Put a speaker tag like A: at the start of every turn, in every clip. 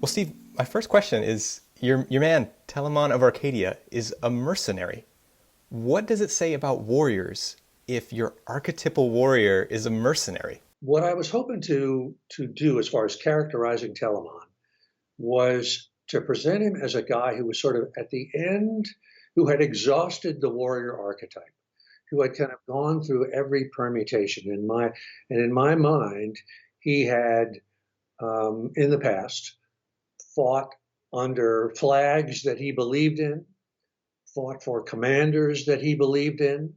A: Well, Steve, my first question is your man, Telamon of Arcadia, is a mercenary. What does it say about warriors if your archetypal warrior is a mercenary?
B: What I was hoping to do as far as characterizing Telamon was to present him as a guy who was sort of at the end, who had exhausted the warrior archetype, who had kind of gone through every permutation. In my mind, he had in the past fought under flags that he believed in, fought for commanders that he believed in,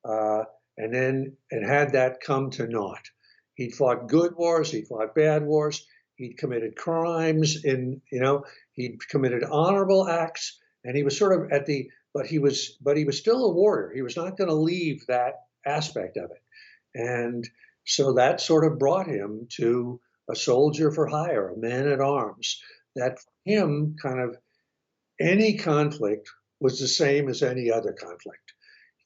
B: uh, and had that come to naught. He'd fought good wars, he fought bad wars, he'd committed crimes he'd committed honorable acts, and he was sort of at the but he was still a warrior. He was not going to leave that aspect of it. And so that sort of brought him to a soldier for hire, a man at arms, that for him kind of any conflict was the same as any other conflict.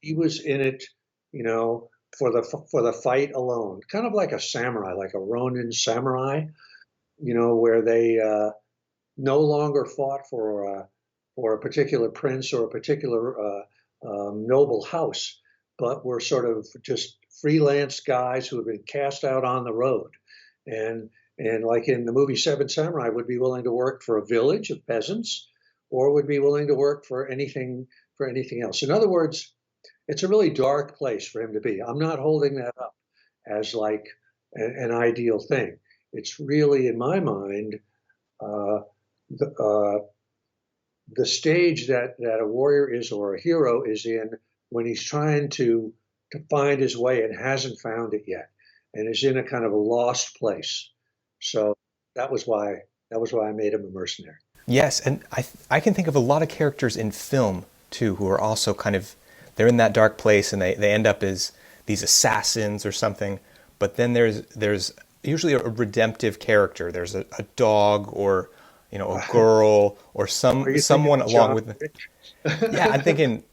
B: He was in it, you know, for the fight alone, kind of like a samurai, like a Ronin samurai, where they no longer fought for a particular prince or a particular noble house, but were sort of just freelance guys who have been cast out on the road, and and like in the movie Seven Samurai, would be willing to work for a village of peasants, or would be willing to work for anything else. In other words, it's a really dark place for him to be. I'm not holding that up as like an ideal thing. It's really, in my mind, uh, the, uh, the stage that a warrior is or a hero is in when he's trying to find his way and hasn't found it yet, and is in a kind of a lost place. So that was why that was why I made him a mercenary.
A: Yes, and I can think of a lot of characters in film too who are also kind of they're in that dark place and they end up as these assassins or something. But then there's usually a redemptive character. There's a dog or a girl or
B: Are you thinking
A: someone
B: of
A: along
B: John
A: with.
B: Wick?
A: Yeah, I'm thinking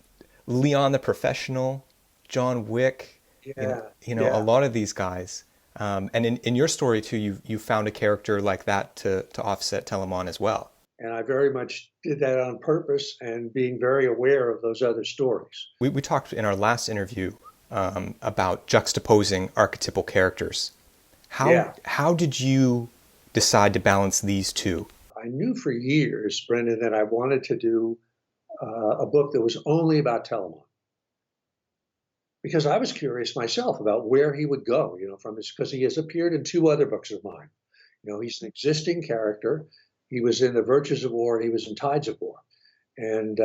A: Leon the Professional, John Wick,
B: Yeah,
A: a
B: yeah.
A: lot of these guys. And in your story too, you found a character like that to offset Telamon as well.
B: And I very much did that on purpose and being very aware of those other stories.
A: We talked in our last interview about juxtaposing archetypal characters.
B: Yeah.
A: How did you decide to balance these two?
B: I knew for years, Brendan, that I wanted to do a book that was only about Telamon because I was curious myself about where he would go, from his, because he has appeared in two other books of mine. He's an existing character. He was in The Virtues of War, and he was in Tides of War. And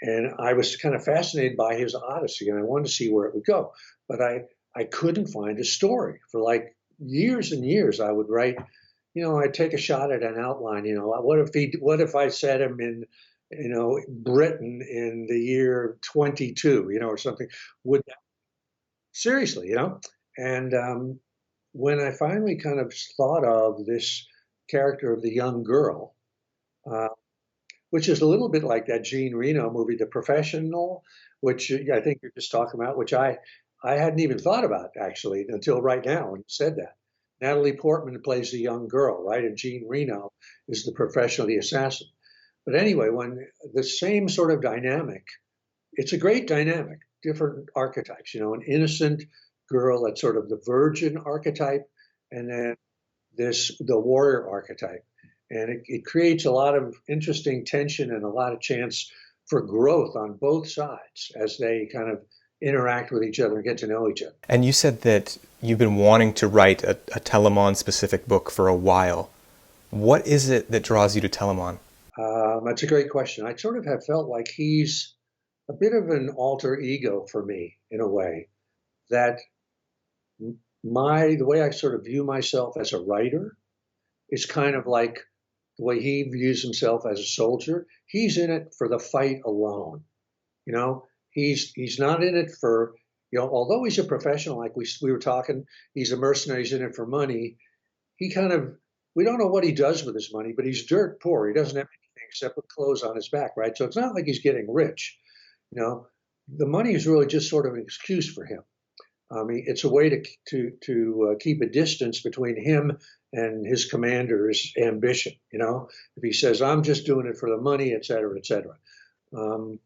B: and I was kind of fascinated by his odyssey, and I wanted to see where it would go. But I couldn't find a story for like years and years. I would write, I'd take a shot at an outline. What if I set him in, Britain in the year 22, or something? Would that, seriously, And when I finally kind of thought of this character of the young girl, uh, which is a little bit like that Jean Reno movie, The Professional, which I think you're just talking about, which I hadn't even thought about actually until right now when you said that. Natalie Portman plays the young girl, right? And Jean Reno is the professional, the assassin. But anyway, when the same sort of dynamic, it's a great dynamic, different archetypes, an innocent girl that's sort of the virgin archetype, and then the warrior archetype. And it creates a lot of interesting tension and a lot of chance for growth on both sides as they kind of interact with each other and get to know each other.
A: And you said that you've been wanting to write a Telamon specific book for a while. What is it that draws you to Telamon?
B: That's a great question. I sort of have felt like he's a bit of an alter ego for me in a way that the way I sort of view myself as a writer is kind of like the way he views himself as a soldier. He's in it for the fight alone. He's not in it for, although he's a professional, like we were talking, he's a mercenary, he's in it for money. He kind of, we don't know what he does with his money, but he's dirt poor. He doesn't have anything except put clothes on his back, right? So it's not like he's getting rich. You know, the money is really just sort of an excuse for him. It's a way to keep a distance between him and his commander's ambition. If he says, "I'm just doing it for the money," et cetera, et cetera. Um,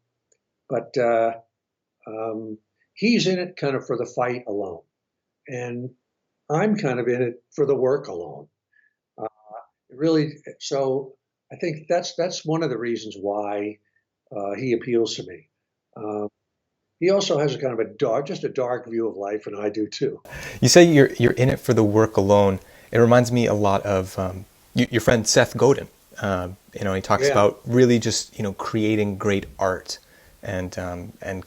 B: but um, he's in it kind of for the fight alone, and I'm kind of in it for the work alone. Uh, really, so I think that's one of the reasons why he appeals to me. Um, he also has a kind of just a dark view of life, and I do too.
A: You say you're in it for the work alone. It reminds me a lot of your friend Seth Godin. He talks
B: Yeah,
A: about really just creating great art and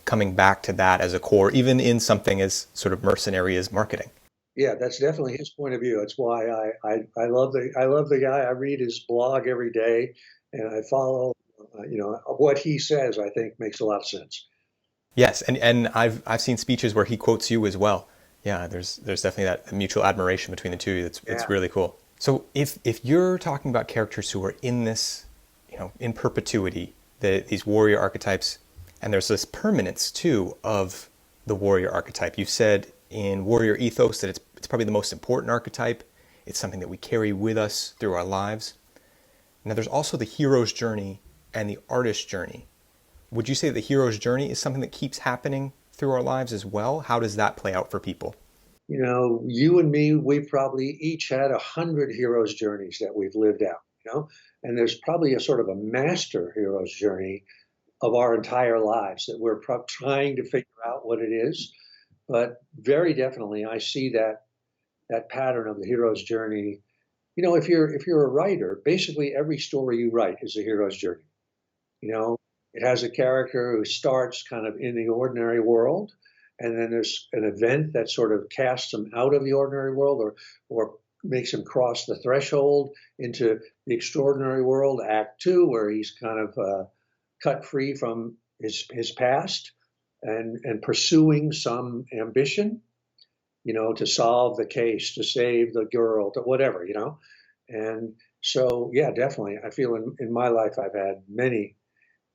A: coming back to that as a core, even in something as sort of mercenary as marketing.
B: yeah, that's definitely his point of view. It's why I love the guy. I read his blog every day, and I follow. What he says. I think makes a lot of sense.
A: Yes, and I've seen speeches where he quotes you as well. Yeah, there's definitely that mutual admiration between the two. It's
B: Yeah,
A: really cool. So if you're talking about characters who are in this, in perpetuity, these warrior archetypes, and there's this permanence too of the warrior archetype. You said in warrior ethos that it's probably the most important archetype. It's something that we carry with us through our lives. Now there's also the hero's journey and the artist's journey. Would you say the hero's journey is something that keeps happening through our lives as well? How does that play out for people?
B: you and me, we've probably each had 100 heroes' journeys that we've lived out. And there's probably a sort of a master hero's journey of our entire lives that we're trying to figure out what it is. But very definitely, I see that pattern of the hero's journey. If you're a writer, basically every story you write is a hero's journey. You know, it has a character who starts kind of in the ordinary world, and then there's an event that sort of casts him out of the ordinary world, or makes him cross the threshold into the extraordinary world. Act two, where he's kind of cut free from his past and pursuing some ambition, to solve the case, to save the girl, to whatever. And so, yeah, definitely, I feel in my life I've had many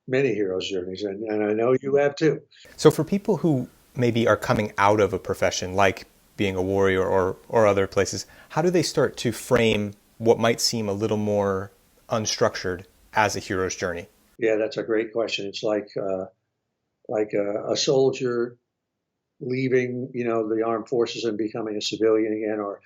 B: heroes' journeys, and I know you have too.
A: So for people who maybe are coming out of a profession like being a warrior or other places, how do they start to frame what might seem a little more unstructured as a hero's journey?
B: Yeah, that's a great question. It's like a soldier leaving, the armed forces and becoming a civilian again, or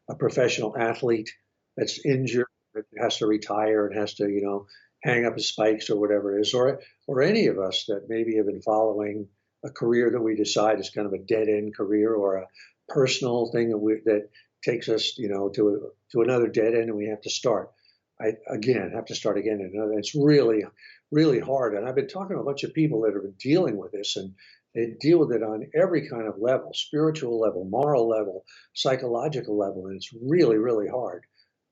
B: a professional athlete that's injured, that has to retire and has to, hang up his spikes or whatever it is, or any of us that maybe have been following a career that we decide is kind of a dead end career, or a personal thing that takes us, to another dead end, and we have to start. Have to start again, and it's really, really hard. And I've been talking to a bunch of people that have been dealing with this, and they deal with it on every kind of level: spiritual level, moral level, psychological level, and it's really, really hard.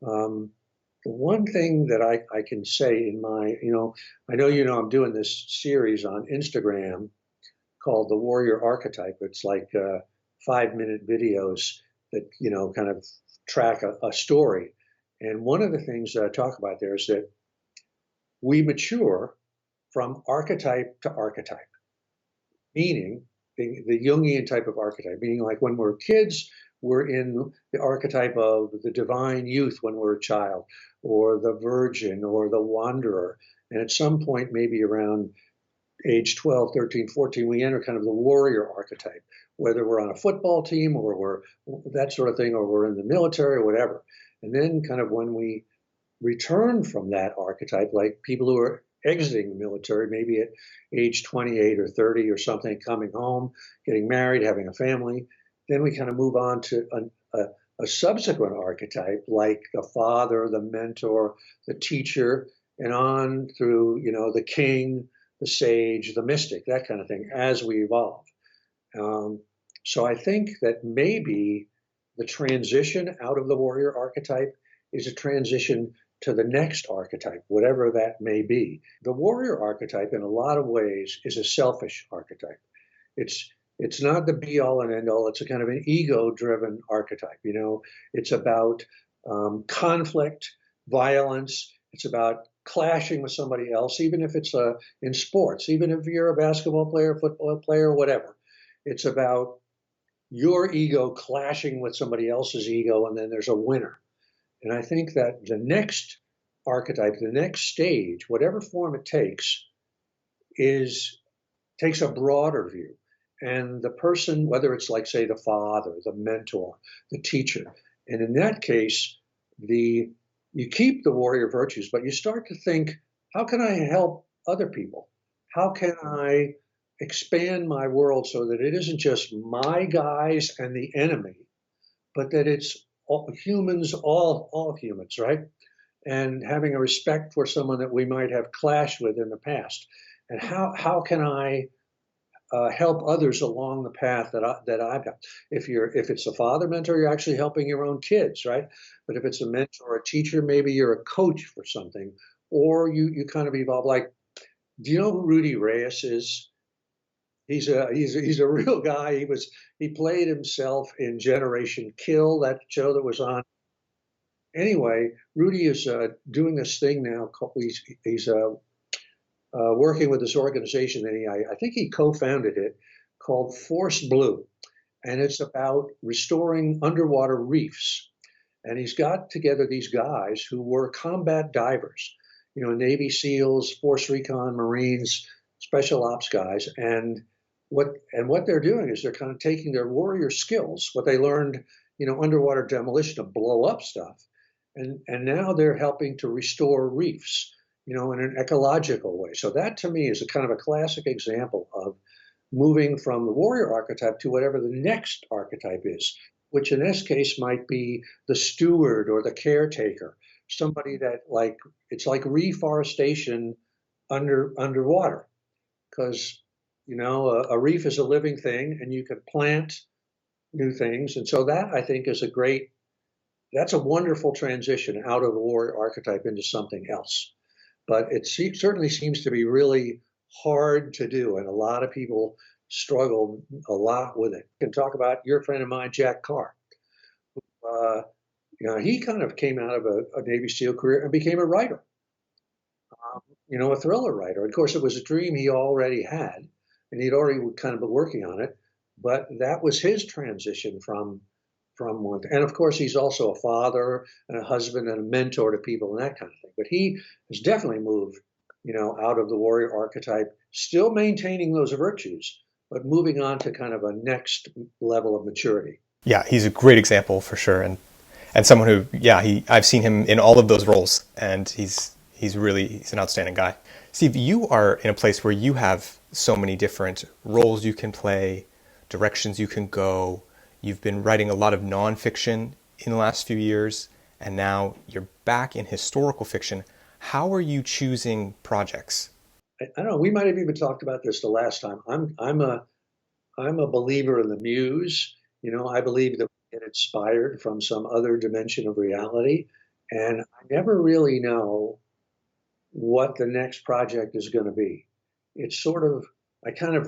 B: Um, the one thing that I can say in my, I know I'm doing this series on Instagram called The Warrior Archetype. It's like 5-minute videos that, kind of track a story. And one of the things that I talk about there is that we mature from archetype to archetype, meaning the Jungian type of archetype, meaning like when we're kids, we're in the archetype of the divine youth when we're a child, or the virgin, or the wanderer. And at some point, maybe around age 12, 13, 14, we enter kind of the warrior archetype, whether we're on a football team or we're that sort of thing, or we're in the military or whatever. And then kind of when we return from that archetype, like people who are exiting the military, maybe at age 28 or 30 or something, coming home, getting married, having a family, then we kind of move on to a subsequent archetype, like the father, the mentor, the teacher, and on through, the king, the sage, the mystic, that kind of thing, as we evolve. Um, so I think that maybe the transition out of the warrior archetype is a transition to the next archetype, whatever that may be. The warrior archetype, in a lot of ways, is a selfish archetype. It's not the be all and end all. It's a kind of an ego-driven archetype. It's about conflict, violence. It's about clashing with somebody else, even if it's in sports, even if you're a basketball player, football player, whatever. It's about your ego clashing with somebody else's ego, and then there's a winner. And I think that the next archetype, the next stage, whatever form it takes a broader view. And the person, whether it's like, say, the father, the mentor, the teacher, and in that case, you keep the warrior virtues, but you start to think, how can I help other people? How can I expand my world so that it isn't just my guys and the enemy, but that it's all humans, all humans, right? And having a respect for someone that we might have clashed with in the past. And how can I help others along the path that I've got? If it's a father mentor, you're actually helping your own kids, right? But if it's a mentor or a teacher, maybe you're a coach for something, or you kind of evolve. Like, do you know who Rudy Reyes is? He's a real guy. He played himself in Generation Kill, that show that was on. Anyway, Rudy is doing this thing now. He's working with this organization, and I think he co-founded it, called Force Blue, and it's about restoring underwater reefs. And he's got together these guys who were combat divers, Navy SEALs, Force Recon, Marines, special ops guys, and what they're doing is they're kind of taking their warrior skills, what they learned, underwater demolition to blow up stuff, and now they're helping to restore reefs, in an ecological way. So that to me is a kind of a classic example of moving from the warrior archetype to whatever the next archetype is, which in this case might be the steward or the caretaker, somebody that it's like reforestation underwater, because a reef is a living thing, and you can plant new things. And so that, I think, that's a wonderful transition out of the warrior archetype into something else. But it certainly seems to be really hard to do, and a lot of people struggle a lot with it. You can talk about your friend of mine, Jack Carr. He kind of came out of a Navy SEAL career and became a writer, a thriller writer. Of course, it was a dream he already had, and he'd already kind of been working on it. But that was his transition from one. And of course, he's also a father and a husband and a mentor to people and that kind of thing. But he has definitely moved, out of the warrior archetype, still maintaining those virtues, but moving on to kind of a next level of maturity.
A: Yeah, he's a great example for sure, and someone who, I've seen him in all of those roles, and he's an outstanding guy. Steve, you are in a place where you have so many different roles you can play, directions you can go. You've been writing a lot of nonfiction in the last few years, and now you're back in historical fiction. How are you choosing projects?
B: I don't know. We might have even talked about this the last time. I'm a believer in the Muse. I believe that we get inspired from some other dimension of reality, and I never really know what the next project is going to be. It's sort of, I kind of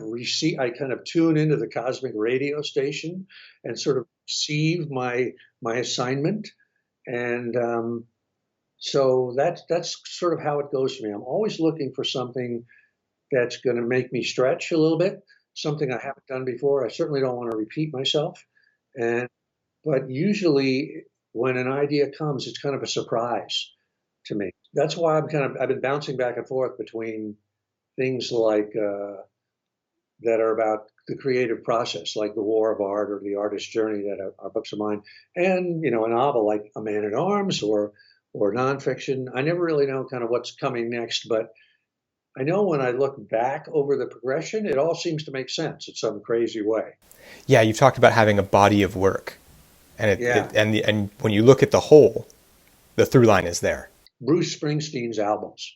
B: tune into the cosmic radio station and sort of receive my assignment, and so that's sort of how it goes for me. I'm always looking for something that's going to make me stretch a little bit, something I haven't done before. I certainly don't want to repeat myself, but usually when an idea comes, it's kind of a surprise to me. That's why I've been bouncing back and forth between things like that are about the creative process, like The War of Art or The Artist's Journey, that are books of mine, and a novel like A Man at Arms or nonfiction. I never really know kind of what's coming next, but I know when I look back over the progression, it all seems to make sense in some crazy way.
A: Yeah, you've talked about having a body of work, and and when you look at the whole, the through line is there.
B: Bruce Springsteen's albums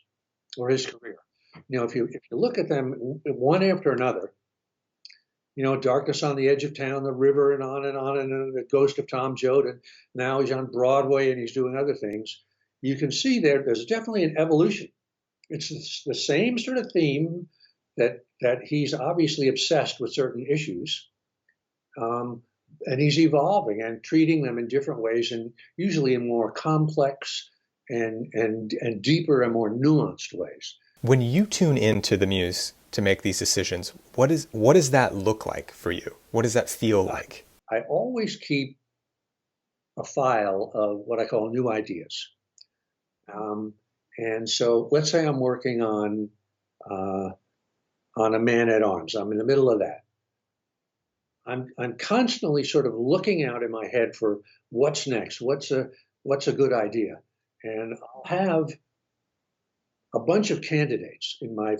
B: or his career. If you look at them one after another, Darkness on the Edge of Town, The River, and on, and The Ghost of Tom Joad, and now he's on Broadway and he's doing other things. You can see there's definitely an evolution. It's the same sort of theme that he's obviously obsessed with certain issues, and he's evolving and treating them in different ways, and usually in more complex and deeper and more nuanced ways.
A: When you tune into the Muse to make these decisions, what does that look like for you? What does that feel like?
B: I always keep a file of what I call new ideas. And so let's say I'm working uh, on a man-at-arms. I'm in the middle of that. I'm constantly sort of looking out in my head for what's next, what's a good idea, and I'll have a bunch of candidates in my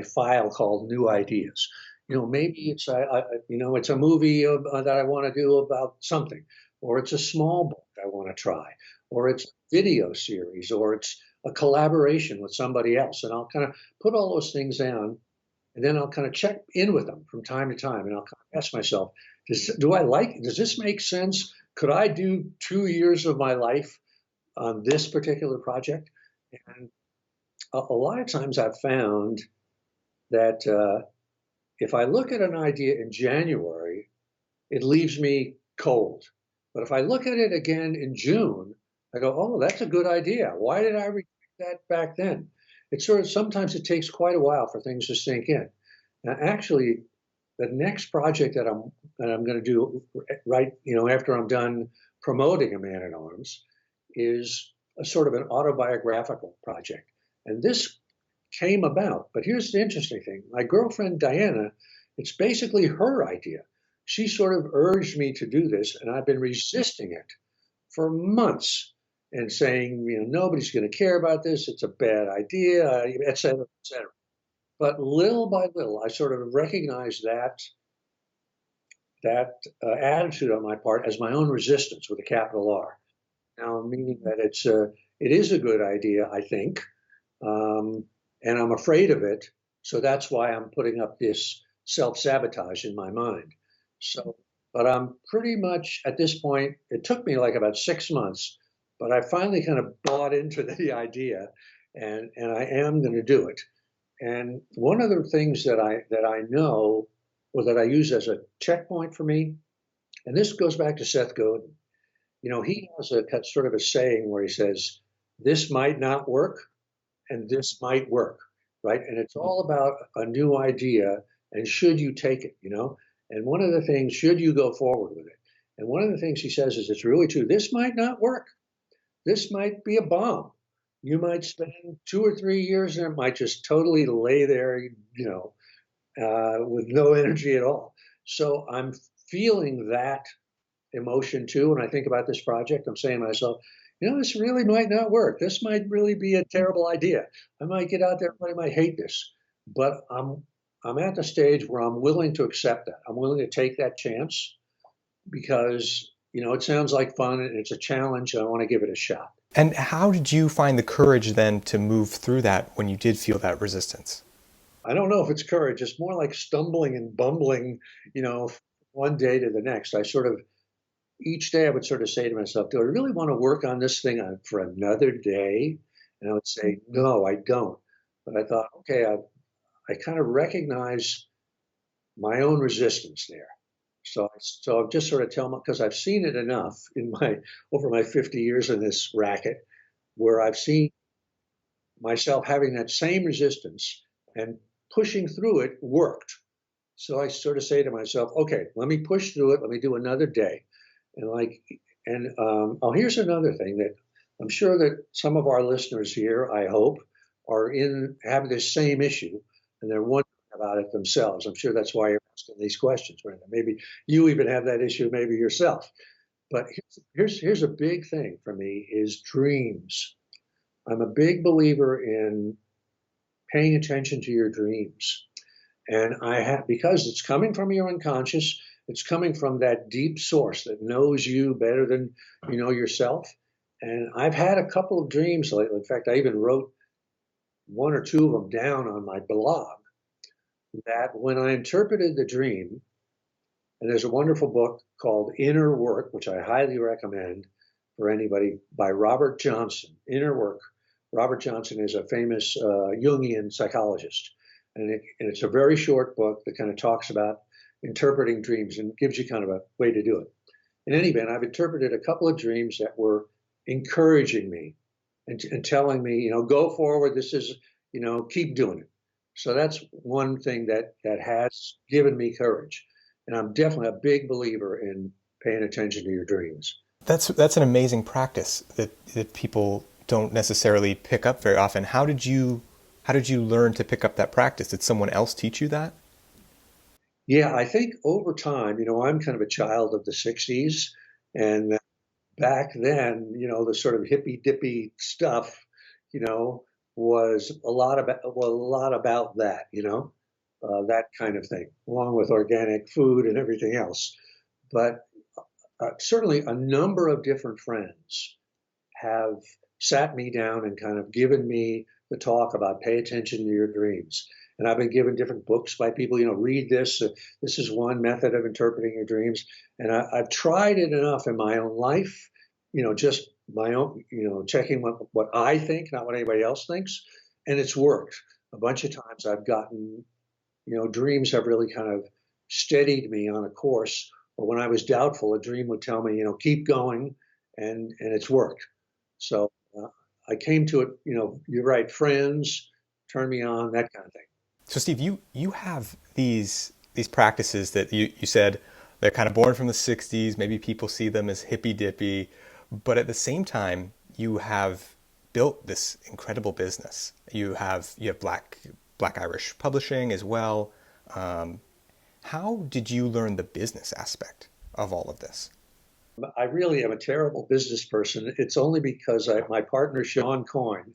B: file called new ideas. Maybe it's a movie that I want to do about something, or it's a small book I want to try, or it's a video series, or it's a collaboration with somebody else, and I'll kind of put all those things down, and then I'll kind of check in with them from time to time, and I'll kind of ask myself, does this make sense? Could I do 2 years of my life on this particular project? And a lot of times I've found that if I look at an idea in January, it leaves me cold. But if I look at it again in June, I go, oh, that's a good idea. Why did I reject that back then? It's sort of, sometimes it takes quite a while for things to sink in. Now, actually, the next project that I'm going to do right, after I'm done promoting A Man at Arms, is a sort of an autobiographical project. And this came about. But here's the interesting thing. My girlfriend, Diana, it's basically her idea. She sort of urged me to do this, and I've been resisting it for months and saying, nobody's going to care about this. It's a bad idea, et cetera, et cetera. But little by little, I sort of recognized that attitude on my part as my own resistance with a capital R. Now, meaning that it is a good idea, I think, and I'm afraid of it. So that's why I'm putting up this self-sabotage in my mind. So, but I'm pretty much at this point, it took me like about 6 months, but I finally kind of bought into the idea, and I am going to do it. And one of the things that I know, or that I use as a checkpoint for me, and this goes back to Seth Godin. He has a sort of a saying where he says, this might not work, and this might work, right? And it's all about a new idea, and should you take it, And one of the things, should you go forward with it? And one of the things he says is, it's really true. This might not work. This might be a bomb. You might spend 2 or 3 years, and it might just totally lay there, with no energy at all. So I'm feeling that emotion too. When I think about this project, I'm saying to myself, this really might not work. This might really be a terrible idea. I might get out there, everybody might hate this. But I'm at the stage where I'm willing to accept that. I'm willing to take that chance because, it sounds like fun and it's a challenge, and I want to give it a shot.
A: And how did you find the courage then to move through that when you did feel that resistance?
B: I don't know if it's courage. It's more like stumbling and bumbling, one day to the next. Each day I would sort of say to myself, do I really want to work on this thing for another day? And I would say, no, I don't. But I thought, okay, I kind of recognize my own resistance there. So I've just sort of because I've seen it enough over my 50 years in this racket, where I've seen myself having that same resistance and pushing through it worked. So I sort of say to myself, okay, let me push through it. Let me do another day. Here's another thing that I'm sure that some of our listeners here, I hope, have this same issue, and they're wondering about it themselves. I'm sure that's why you're asking these questions, Brenda. Maybe you even have that issue, maybe yourself. But here's a big thing for me is dreams. I'm a big believer in paying attention to your dreams. And because it's coming from your unconscious, it's coming from that deep source that knows you better than you know yourself. And I've had a couple of dreams lately. In fact, I even wrote 1 or 2 of them down on my blog, that when I interpreted the dream, and there's a wonderful book called Inner Work, which I highly recommend for anybody, by Robert Johnson. Inner Work. Robert Johnson is a famous Jungian psychologist. And it's a very short book that kind of talks about interpreting dreams and gives you kind of a way to do it. In any event, I've interpreted a couple of dreams that were encouraging me and telling me, go forward. This is, keep doing it. So that's one thing that has given me courage. And I'm definitely a big believer in paying attention to your dreams.
A: That's an amazing practice that people don't necessarily pick up very often. How did you learn to pick up that practice? Did someone else teach you that?
B: Yeah, I think over time, I'm kind of a child of the 60s. And back then, the sort of hippy dippy stuff, you know, was a lot about that, that kind of thing, along with organic food and everything else. But certainly a number of different friends have sat me down and kind of given me the talk about pay attention to your dreams. And I've been given different books by people, read this. This is one method of interpreting your dreams. And I've tried it enough in my own life, just my own, checking what I think, not what anybody else thinks. And it's worked. A bunch of times I've gotten, dreams have really kind of steadied me on a course. Or when I was doubtful, a dream would tell me, keep going, and it's worked. So I came to it, you're right, friends turn me on, that kind of thing.
A: So Steve, you have these practices that you said they're kind of born from the 60s. Maybe people see them as hippy dippy, but at the same time, you have built this incredible business. You have Black Irish Publishing as well. How did you learn the business aspect of all of this?
B: I really am a terrible business person. It's only because my partner Sean Coyne,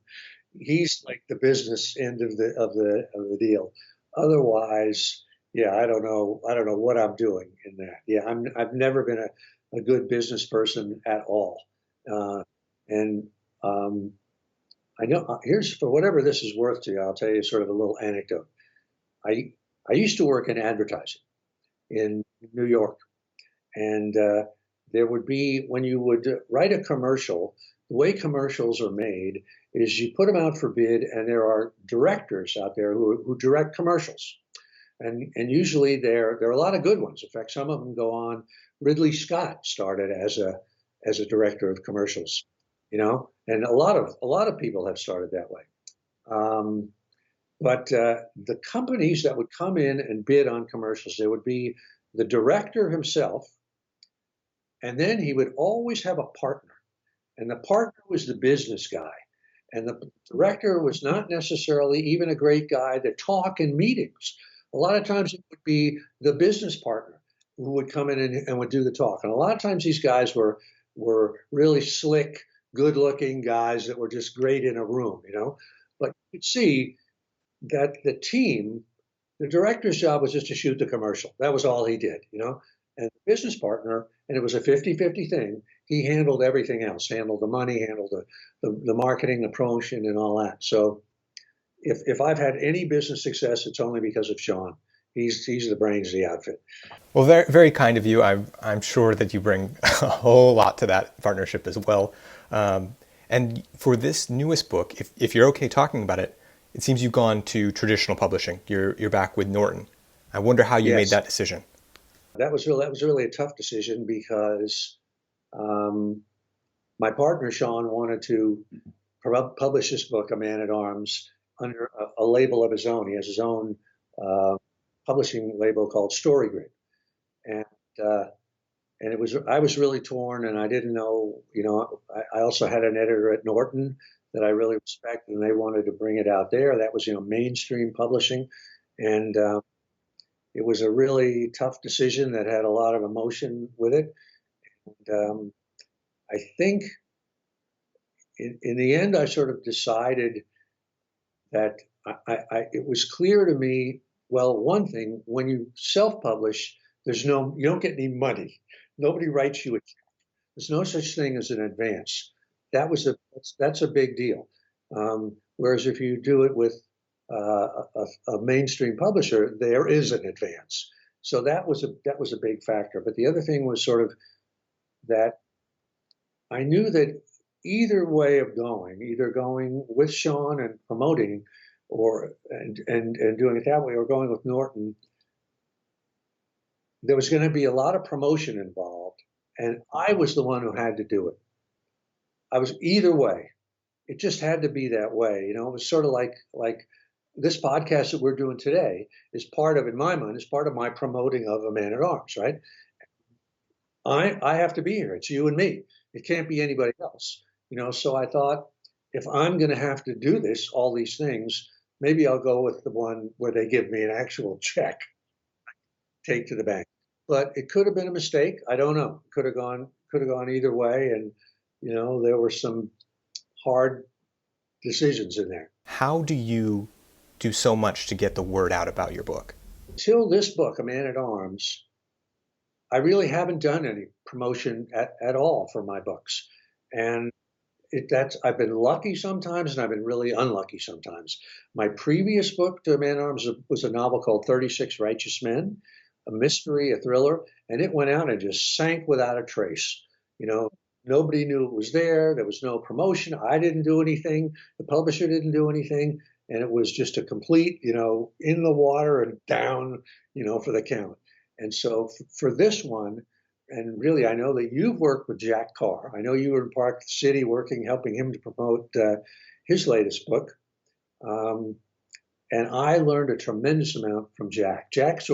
B: he's like the business end of the deal. Otherwise, yeah, I don't know what I'm doing in that. Yeah, I've never been a good business person at all. Uh, and I know here's for whatever this is worth to you, I'll tell you sort of a little anecdote. I I used to work in advertising in New York, and there would be when you would write a commercial, the way commercials are made is you put them out for bid, and there are directors out there who direct commercials, and usually there are a lot of good ones. In fact, some of them go on. Ridley Scott started as a director of commercials, and a lot of people have started that way. Um, but the companies that would come in and bid on commercials, there would be the director himself, and then he would always have a partner. And the partner was the business guy. And the director was not necessarily even a great guy to talk in meetings. A lot of times it would be the business partner who would come in and would do the talk. And a lot of times these guys were really slick, good-looking guys that were just great in a room. But you could see that the director's job was just to shoot the commercial. That was all he did. And the business partner, and it was a 50-50 thing, he handled everything else, handled the money, handled the marketing, the promotion, and all that. So if I've had any business success, it's only because of Sean. He's the brains of the outfit.
A: Well, very, very kind of you. I'm sure that you bring a whole lot to that partnership as well. And for this newest book, if you're okay talking about it, it seems you've gone to traditional publishing. You're back with Norton. I wonder how you made
B: Yes,
A: that decision.
B: that was really a tough decision because um, my partner Sean wanted to publish this book, A Man at Arms, under a label of his own. He has his own uh, publishing label called Story Grid, and uh, and I was really torn, and I didn't know. I also had an editor at Norton that I really respect, and they wanted to bring it out there. That was mainstream publishing, and it was a really tough decision that had a lot of emotion with it. And I think in the end, I sort of decided that it was clear to me. Well, one thing, when you self-publish, you don't get any money. Nobody writes you a check. There's no such thing as an advance. That's a big deal. Whereas if you do it with a mainstream publisher, there is an advance. So that was a big factor. But the other thing was sort of that I knew that either way of going, either going with Sean and promoting, and doing it that way, or going with Norton, there was going to be a lot of promotion involved, and I was the one who had to do it. I was either way. It just had to be that way. It was sort of like this podcast that we're doing today is part of, in my mind, is part of my promoting of A Man at Arms, right? I have to be here. It's you and me. It can't be anybody else. So I thought, if I'm going to have to do this, all these things, maybe I'll go with the one where they give me an actual check, take to the bank. But it could have been a mistake. I don't know. Could have gone either way. And, there were some hard decisions in there.
A: How do you do so much to get the word out about your book?
B: Until this book, A Man at Arms, I really haven't done any promotion at all for my books. And I've been lucky sometimes, and I've been really unlucky sometimes. My previous book to Man at Arms was a novel called 36 Righteous Men, a mystery, a thriller, and it went out and just sank without a trace. Nobody knew it was there. There was no promotion. I didn't do anything. The publisher didn't do anything. And it was just a complete, in the water and down, for the count. And so for this one, and really, I know that you've worked with Jack Carr. I know you were in Park City helping him to promote his latest book. And I learned a tremendous amount from Jack. Jack's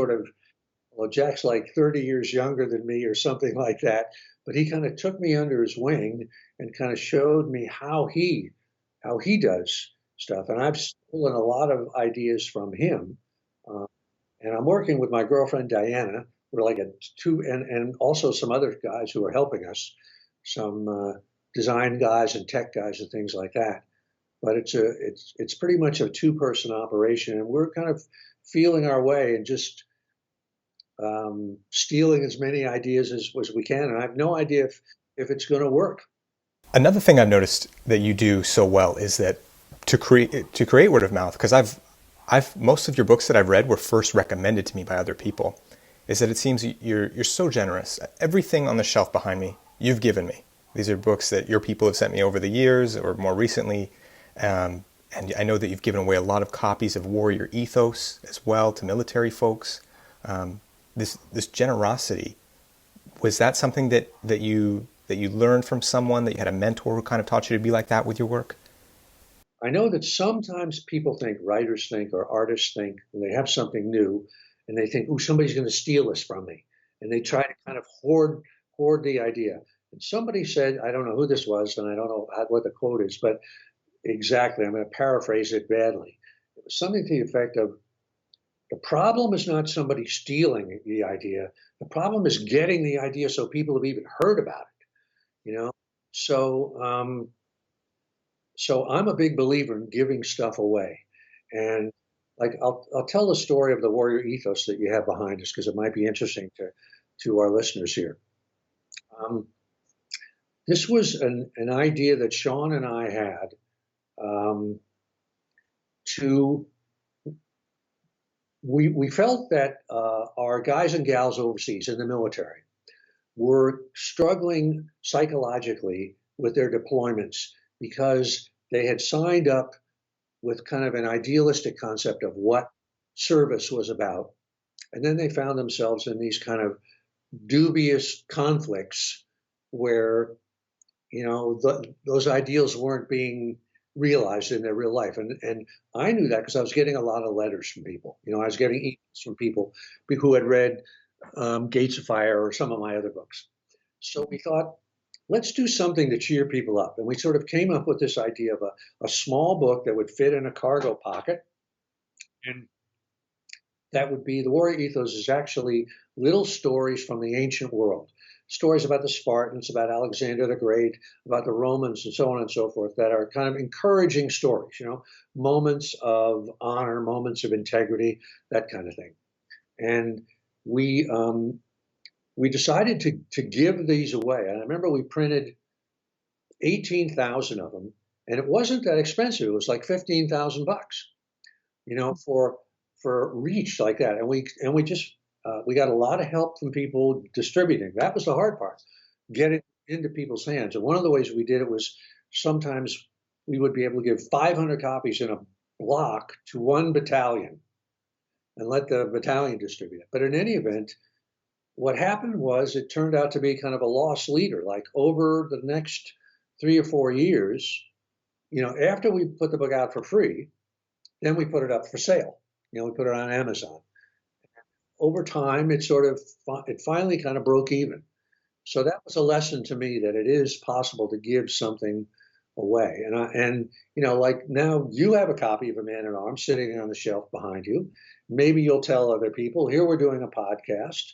B: like 30 years younger than me or something like that. But he kind of took me under his wing and kind of showed me how he does stuff. And I've stolen a lot of ideas from him. And I'm working with my girlfriend, Diana. We're like and also some other guys who are helping us, some design guys and tech guys and things like that. But it's pretty much a two-person operation, and we're kind of feeling our way and just stealing as many ideas as we can. And I have no idea if it's going to work.
A: Another thing I've noticed that you do so well is that to create word of mouth, because I've most of your books that I've read were first recommended to me by other people, is that it seems you're so generous. Everything on the shelf behind me, you've given me. These are books that your people have sent me over the years or more recently. And I know that you've given away a lot of copies of Warrior Ethos as well to military folks. This generosity, was that something that you learned from someone, that you had a mentor who kind of taught you to be like that with your work?
B: I know that sometimes people think, writers think, or artists think, when they have something new, and they think, "Oh, somebody's going to steal this from me," and they try to kind of hoard the idea. And somebody said, I don't know who this was, and I don't know what the quote is, but exactly, I'm going to paraphrase it badly. It was something to the effect of, the problem is not somebody stealing the idea. The problem is getting the idea so people have even heard about it. So I'm a big believer in giving stuff away. And like I'll tell the story of the Warrior Ethos that you have behind us, because it might be interesting to our listeners here. This was an idea that Sean and I had we felt that our guys and gals overseas in the military were struggling psychologically with their deployments, because they had signed up with kind of an idealistic concept of what service was about. And then they found themselves in these kind of dubious conflicts where, those ideals weren't being realized in their real life. And I knew that because I was getting a lot of letters from people. I was getting emails from people who had read Gates of Fire or some of my other books. So we thought, let's do something to cheer people up. And we sort of came up with this idea of a small book that would fit in a cargo pocket. And that would be, the Warrior Ethos is actually little stories from the ancient world. Stories about the Spartans, about Alexander the Great, about the Romans, and so on and so forth, that are kind of encouraging stories, moments of honor, moments of integrity, that kind of thing. And we decided to give these away. And I remember we printed 18,000 of them, and it wasn't that expensive. It was like $15,000, for reach like that. And we just we got a lot of help from people distributing. That was the hard part, get it into people's hands. And one of the ways we did it was, sometimes we would be able to give 500 copies in a block to one battalion and let the battalion distribute it. But in any event, what happened was, it turned out to be kind of a lost leader. Like, over the next 3 or 4 years, after we put the book out for free, then we put it up for sale. We put it on Amazon. Over time, it finally kind of broke even. So that was a lesson to me that it is possible to give something away. And like now you have a copy of A Man at Arms sitting on the shelf behind you. Maybe you'll tell other people, here we're doing a podcast,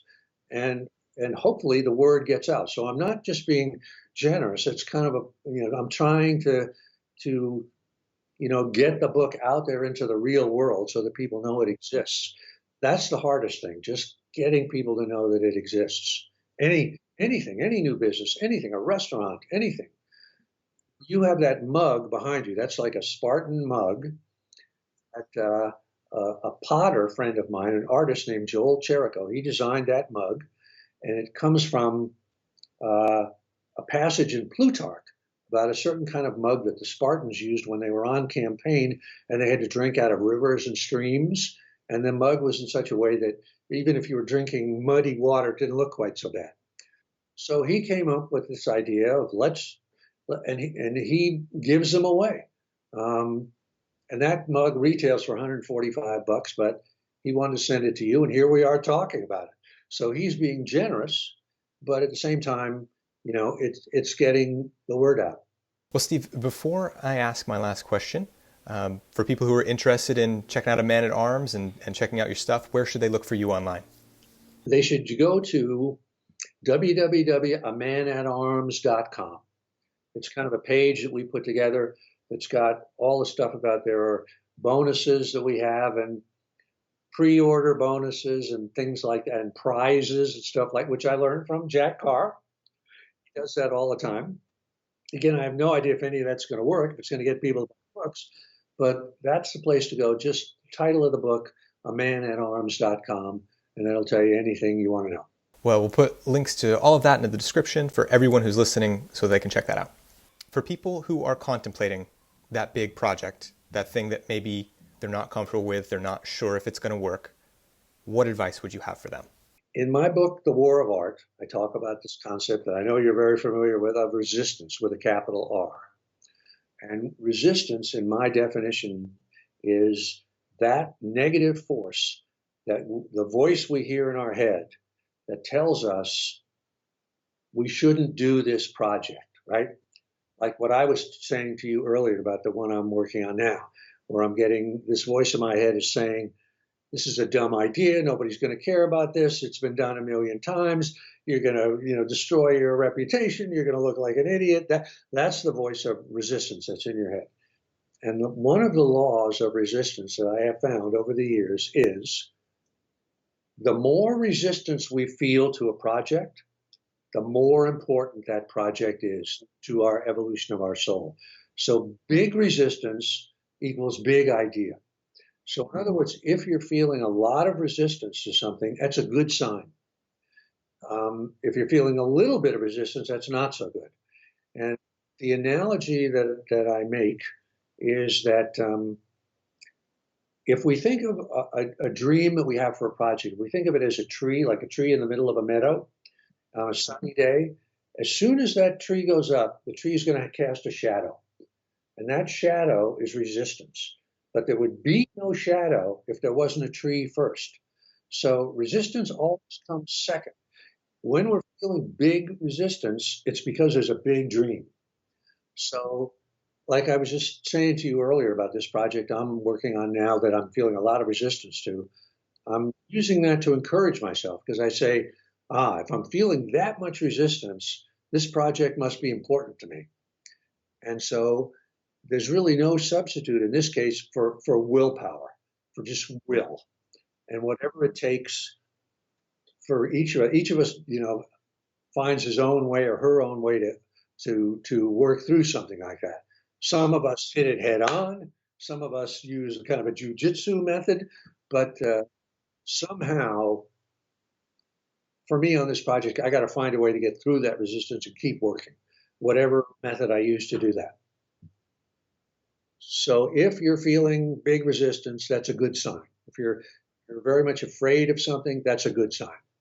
B: and hopefully the word gets out. So I'm not just being generous. It's kind of I'm trying to get the book out there into the real world so that people know it exists. That's the hardest thing, just getting people to know that it exists. Anything, any new business, anything, a restaurant, anything. You have that mug behind you. That's like a Spartan mug that a potter friend of mine, an artist named Joel Cherico, he designed that mug, and it comes from a passage in Plutarch about a certain kind of mug that the Spartans used when they were on campaign and they had to drink out of rivers and streams. And the mug was in such a way that even if you were drinking muddy water, it didn't look quite so bad. So he came up with this idea of and he gives them away. And that mug retails for $145, but he wanted to send it to you, and here we are talking about it. So he's being generous, but at the same time, it's getting the word out.
A: Well, Steve, before I ask my last question, for people who are interested in checking out A Man at Arms and checking out your stuff, where should they look for you online?
B: They should go to www.amanatarms.com. It's kind of a page that we put together that's got all the stuff about there are bonuses that we have and pre-order bonuses and things like that, and prizes and stuff like, which I learned from Jack Carr. He does that all the time. Again, I have no idea if any of that's going to work, if it's going to get people to buy books, but that's the place to go. Just title of the book, amanatarms.com, and that'll tell you anything you want to know.
A: Well, we'll put links to all of that in the description for everyone who's listening so they can check that out. For people who are contemplating that big project, that thing that maybe they're not comfortable with, they're not sure if it's going to work, what advice would you have for them?
B: In my book, The War of Art, I talk about this concept that I know you're very familiar with, of resistance with a capital R. And resistance, in my definition, is that negative force, that the voice we hear in our head that tells us we shouldn't do this project, right? Like what I was saying to you earlier about the one I'm working on now, where I'm getting this voice in my head is saying, this is a dumb idea. Nobody's going to care about this. It's been done a million times. You're going to, destroy your reputation. You're going to look like an idiot. That's the voice of resistance that's in your head. And one of the laws of resistance that I have found over the years is the more resistance we feel to a project, the more important that project is to our evolution of our soul. So big resistance equals big idea. So in other words, if you're feeling a lot of resistance to something, that's a good sign. If you're feeling a little bit of resistance, that's not so good. And the analogy that I make is that if we think of a dream that we have for a project, we think of it as a tree, like a tree in the middle of a meadow on a sunny day. As soon as that tree goes up, the tree is going to cast a shadow. And that shadow is resistance. But there would be no shadow if there wasn't a tree first. So resistance always comes second. When we're feeling big resistance, it's because there's a big dream. So like I was just saying to you earlier about this project I'm working on now that I'm feeling a lot of resistance to, I'm using that to encourage myself because I say, if I'm feeling that much resistance, this project must be important to me. And so there's really no substitute in this case for willpower, for just will. And whatever it takes for each of us, finds his own way or her own way to work through something like that. Some of us hit it head on. Some of us use kind of a jujitsu method, but somehow, for me on this project, I got to find a way to get through that resistance and keep working, whatever method I use to do that. So if you're feeling big resistance, that's a good sign. If you're very much afraid of something, that's a good sign.